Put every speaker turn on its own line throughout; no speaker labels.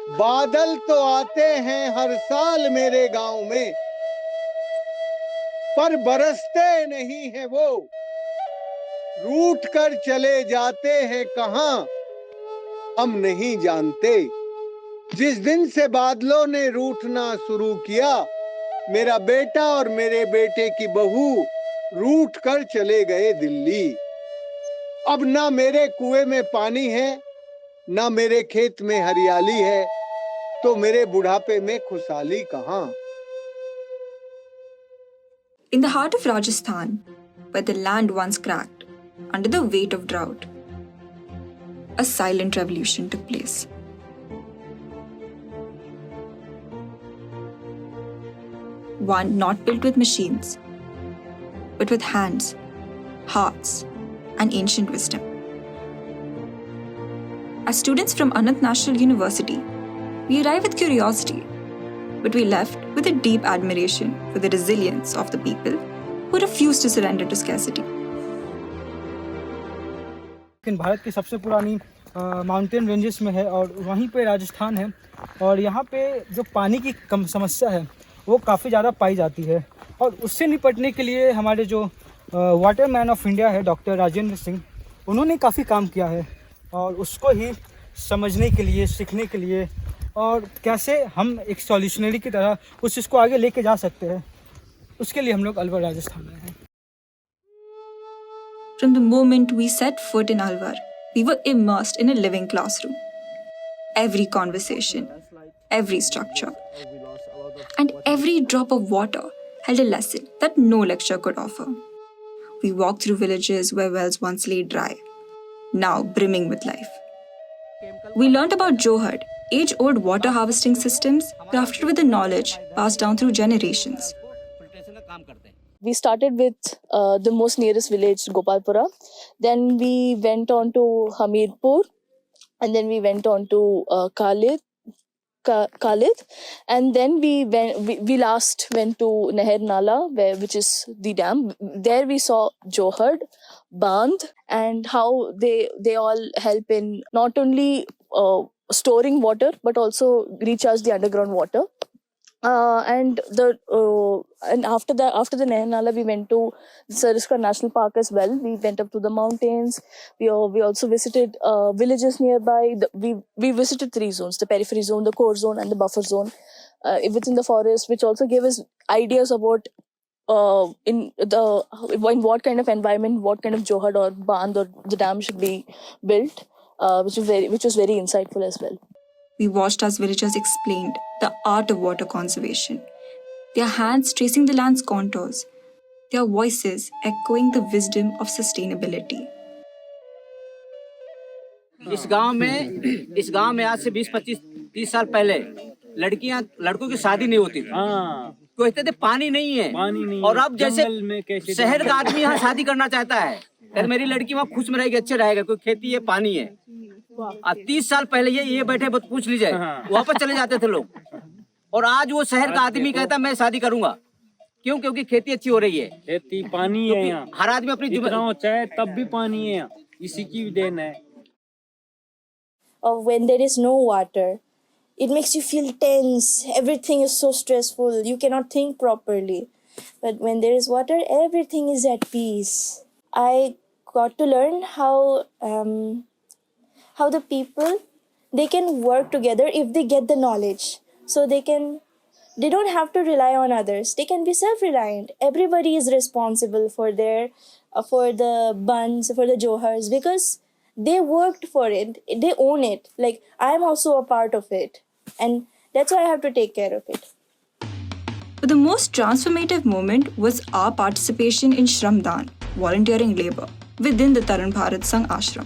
बादल तो आते हैं हर साल मेरे गांव में, पर बरसते नहीं है वो, रूठ कर चले जाते हैं कहां हम नहीं जानते। जिस दिन से बादलों ने रूठना शुरू किया, मेरा बेटा और मेरे बेटे की बहू रूठ कर चले गए दिल्ली। अब ना मेरे कुएं में पानी है, ना मेरे खेत में हरियाली है, तो मेरे बुढ़ापे में खुशहाली कहां।
In the heart of Rajasthan, where the land once cracked under the weight of drought, a silent revolution took place. One not built with machines, but with hands, hearts, and ancient wisdom. As students from Anant National University, we arrive with curiosity, but we left with a deep admiration for the resilience of the people who refused to surrender to scarcity.
लेकिन भारत की सबसे पुरानी mountain ranges में है और वहीं पे राजस्थान है, और यहाँ पे जो पानी की कम समस्या है वो काफ़ी ज़्यादा पाई जाती है। और उससे निपटने के लिए हमारे जो वाटर मैन ऑफ इंडिया है डॉक्टर राजेंद्र सिंह, उन्होंने काफ़ी काम किया है। और उसको ही समझने के लिए, सीखने के लिए, और कैसे हम एक सॉल्यूशनरी की तरह उस चीज़ को आगे लेके जा सकते हैं, उसके लिए हम लोग अलवर राजस्थान में हैं।
From the moment we set foot in Alwar, we were immersed in a living classroom. Every conversation, every structure, and every drop of water held a lesson that no lecture could offer. We walked through villages where wells once lay dry, now brimming with life. We learnt about Johad, age-old water harvesting systems crafted with the knowledge passed down through generations.
We started with the most nearest village, Gopalpura. Then we went on to Hamirpur, and then we went on to Khalid, and then we last went to Naher Nala, which is the dam. There we saw Johad, Bandh, and how they all help in not only storing water but also recharge the underground water. And after the Nair Nala, we went to Sariskar National Park as well. We went up to the mountains. We also visited villages nearby. We visited 3 zones: the periphery zone, the core zone, and the buffer zone within the forest, which also gave us ideas about in what kind of environment, what kind of johad or bandh or the dam should be built, which was very insightful as well.
We watched as villagers explained the art of water conservation, their hands tracing the land's contours, their voices echoing the wisdom of sustainability.
इस गांव में आज से 20-25-30 साल पहले लड़कों की शादी नहीं होती थी। कहते थे पानी नहीं है, और अब जैसे शहर का आदमी यहाँ शादी करना चाहता है, अगर मेरी लड़की वहाँ खुश में रहेगी, अच्छे रहेगा, कोई खेती है, पानी है। 30 साल पहले ये बैठे पूछ लीजिए, वापस चले जाते थे लोग। और आज वो शहर का आदमी कहता मैं शादी करूंगा, क्यों? क्योंकि खेती अच्छी हो रही है,
खेती पानी है यहाँ,
हर आदमी अपनी
चाहे तब भी पानी है, इसी की देन है।
When there is no water, it makes you feel tense. Everything is so stressful. You cannot think properly. But when there is water, everything is at peace. I got to learn how the people, they can work together if they get the knowledge. So they don't have to rely on others. They can be self-reliant. Everybody is responsible for their for the buns, for the johars, because they worked for it. They own it. Like, I'm also a part of it. And that's why I have to take care of it.
But the most transformative moment was our participation in Shramdan, volunteering labor, within the Taran Bharat Sangh Ashram.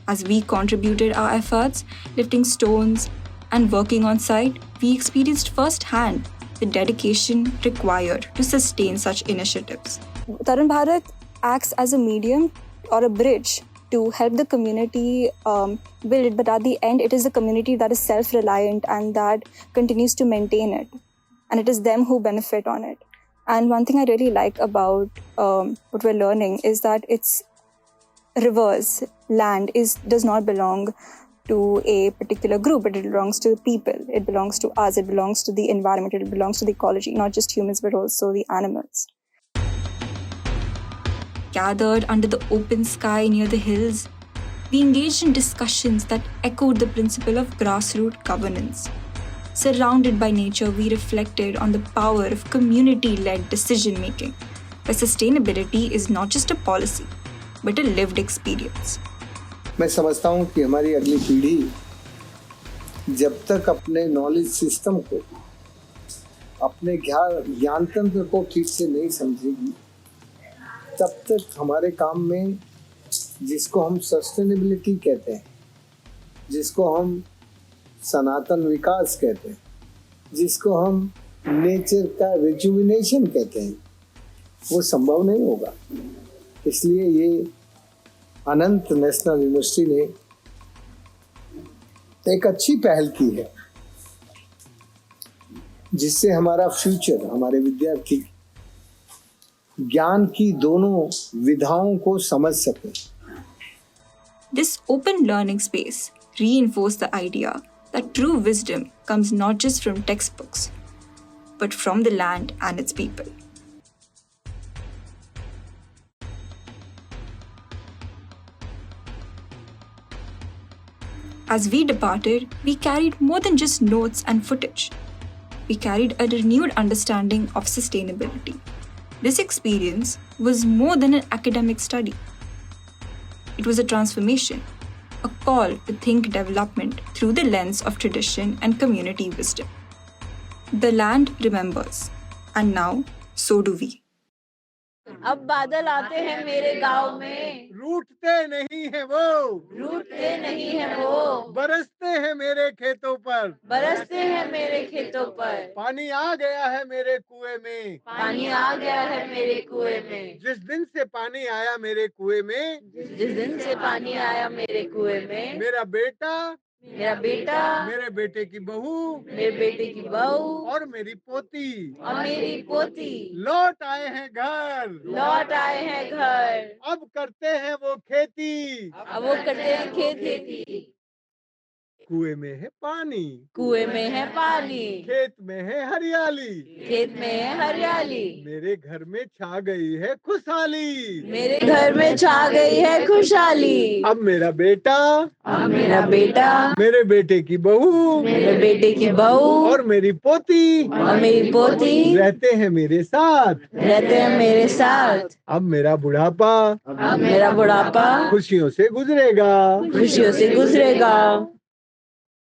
As we contributed our efforts, lifting stones and working on site, we experienced firsthand the dedication required to sustain such initiatives.
Taran Bharat acts as a medium or a bridge to help the community build it, but at the end, it is the community that is self-reliant and that continues to maintain it. And it is them who benefit on it. And one thing I really like about what we're learning is that it's rivers, land does not belong to a particular group, but it belongs to the people, it belongs to us, it belongs to the environment, it belongs to the ecology, not just humans but also the animals.
Gathered under the open sky near the hills, we engaged in discussions that echoed the principle of grassroots governance. Surrounded by nature, we reflected on the power of community-led decision-making, where sustainability is not just a policy, but a lived experience.
मैं समझता हूँ कि हमारी अगली पीढ़ी जब तक अपने नॉलेज सिस्टम को, अपने ज्ञान तंत्र को ठीक से नहीं समझेगी, तब तक हमारे काम में, जिसको हम सस्टेनेबिलिटी कहते हैं, जिसको हम सनातन विकास कहते हैं, जिसको हम नेचर का रिजुविनेशन कहते हैं, वो संभव नहीं होगा। इसलिए ये अनंत नेशनल यूनिवर्सिटी ने एक अच्छी पहल की है, जिससे हमारा फ्यूचर, हमारे विद्यार्थी ज्ञान की दोनों विधाओं को समझ सके।
This open learning space reinforced the idea that true wisdom comes not just from textbooks, but from the land and its people. As we departed, we carried more than just notes and footage. We carried a renewed understanding of sustainability. This experience was more than an academic study. It was a transformation, a call to think development through the lens of tradition and community wisdom. The land remembers, and now so do we.
अब बादल आते हैं मेरे गांव में,
रूठते नहीं है वो,
रूठते नहीं है वो,
बरसते हैं मेरे खेतों पर,
बरसते हैं मेरे खेतों पर,
पानी आ गया है मेरे कुएं में,
पानी आ गया है मेरे कुएं में,
जिस दिन से पानी आया मेरे कुएं में,
जिस दिन से पानी आया मेरे कुएं में,
मेरा बेटा,
मेरा बेटा,
मेरे बेटे की बहू,
मेरे बेटे की बहू
और मेरी पोती
और मेरी पोती
लौट आए हैं घर,
लौट आए हैं घर।
अब करते हैं वो खेती,
अब वो करते हैं खेती।
कुएं में है पानी,
कुएं में है पानी,
खेत में है हरियाली,
खेत में है हरियाली,
मेरे घर में छा गई है खुशहाली,
मेरे घर में छा गई है खुशहाली।
अब मेरा बेटा,
अब मेरा बेटा,
मेरे बेटे की बहू,
मेरे बेटे की बहू
और मेरी पोती
और मेरी पोती
रहते हैं मेरे साथ,
रहते हैं मेरे साथ।
अब मेरा बुढ़ापा
अब मेरा बुढ़ापा
खुशियों से गुजरेगा,
खुशियों से गुजरेगा।